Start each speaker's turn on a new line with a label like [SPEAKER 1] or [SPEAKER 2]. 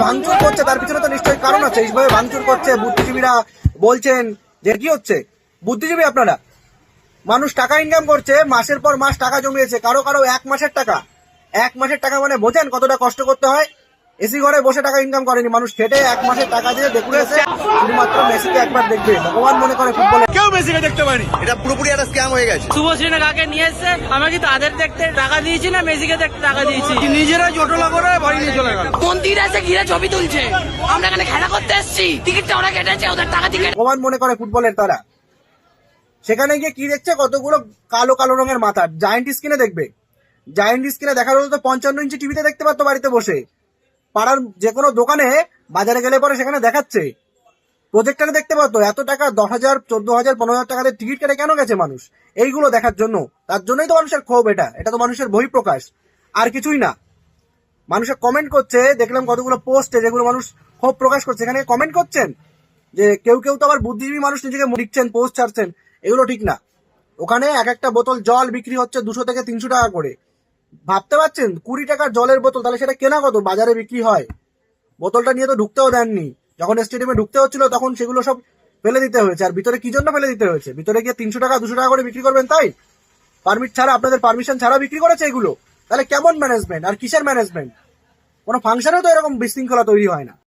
[SPEAKER 1] ভাঙচুর করছে তার পিছনে তো নিশ্চয়ই কারণ আছে। এইভাবে ভাঙচুর করছে, বুদ্ধিজীবীরা বলছেন যে কি হচ্ছে, বুদ্ধিজীবী আপনারা, মানুষ টাকা ইনকাম করছে, মাসের পর মাস টাকা জমিয়েছে, কারো কারো এক মাসের টাকা মানে বোঝেন কতটা কষ্ট করতে হয়। এসি ঘরে বসে টাকা ইনকাম করেনি মানুষ, খেটে এক মাসের টাকা দিয়ে দেখে এসে শুধুমাত্র মেসিকে একবার দেখবে, ভগবান মনে করে ফুটবলে।
[SPEAKER 2] কেউ মেসিকে দেখতে পারি, এটা পুরোপুরি একটা স্ক্যাম হয়ে গেছে।
[SPEAKER 3] শুভশ্রীনা কাকে নিয়ে এসছে, আমি কি তাদের দেখতে টাকা দিয়েছি না মেসিকে দেখতে টাকা দিয়েছি? নিজেরা জটলা করে বাড়ি নিয়ে চলে গেল।
[SPEAKER 4] মন্দির আছে ঘিরে ছবি তুলছে, আমরা এখানে খেলা করতে এসেছি, টিকিটটা ওরা কেটেছে, ওদের টাকা দিয়ে
[SPEAKER 1] ভগবান মনে করে ফুটবলের তারা। সেখানে গিয়ে কি দেখছে, কতগুলো কালো কালো রঙের মাথা জায়েন্ট স্ক্রিনে দেখবে। জায়েন্ট স্ক্রিনে দেখার হলে তো 55 ইঞ্চি টিভিতে দেখতে পারতো বাড়িতে বসে। পাড়ার যে কোনো দোকানে বাজারে গেলে পরে সেখানে দেখাচ্ছে, প্রজেক্টরে দেখতে পারতো। এত টাকা 10,000, 14,000, 15,000 টাকা দিয়ে টিকিট কেটে কেন গেছে মানুষ? এইগুলো দেখার জন্য। তার জন্যই তো মানুষের ক্ষোভ। এটা তো মানুষের বহিঃপ্রকাশ, আর কিছুই না। মানুষের কমেন্ট করছে, দেখলাম কতগুলো পোস্টে যেগুলো মানুষ ক্ষোভ প্রকাশ করছে, এখানে কমেন্ট করছেন যে কেউ কেউ তো আবার বুদ্ধিজীবী মানুষ নিজেকে লিখছেন, পোস্ট ছাড়ছেন, এগুলো ঠিক না। ওখানে এক একটা বোতল জল বিক্রি হচ্ছে 200 থেকে 300 টাকা করে। ভাবতে পারছেন 20 টাকার জলের বোতল, তাহলে সেটা কেনা কত বাজারে বিক্রি হয়? বোতলটা নিয়ে তো ঢুকতেও দেননি। যখন স্টেডিয়ামে ঢুকতে হচ্ছিল তখন সেগুলো সব ফেলে দিতে হয়েছে। আর ভিতরে কি জন্য ফেলে দিতে হয়েছে? ভিতরে গিয়ে 300 টাকা 200 টাকা করে বিক্রি করবেন তাই? পারমিট ছাড়া, আপনাদের পারমিশন ছাড়া বিক্রি করেছে এগুলো। তাহলে কেমন ম্যানেজমেন্ট আর কিসের ম্যানেজমেন্ট? কোনো ফাংশনেও তো এরকম বিশৃঙ্খলা তৈরি হয় না।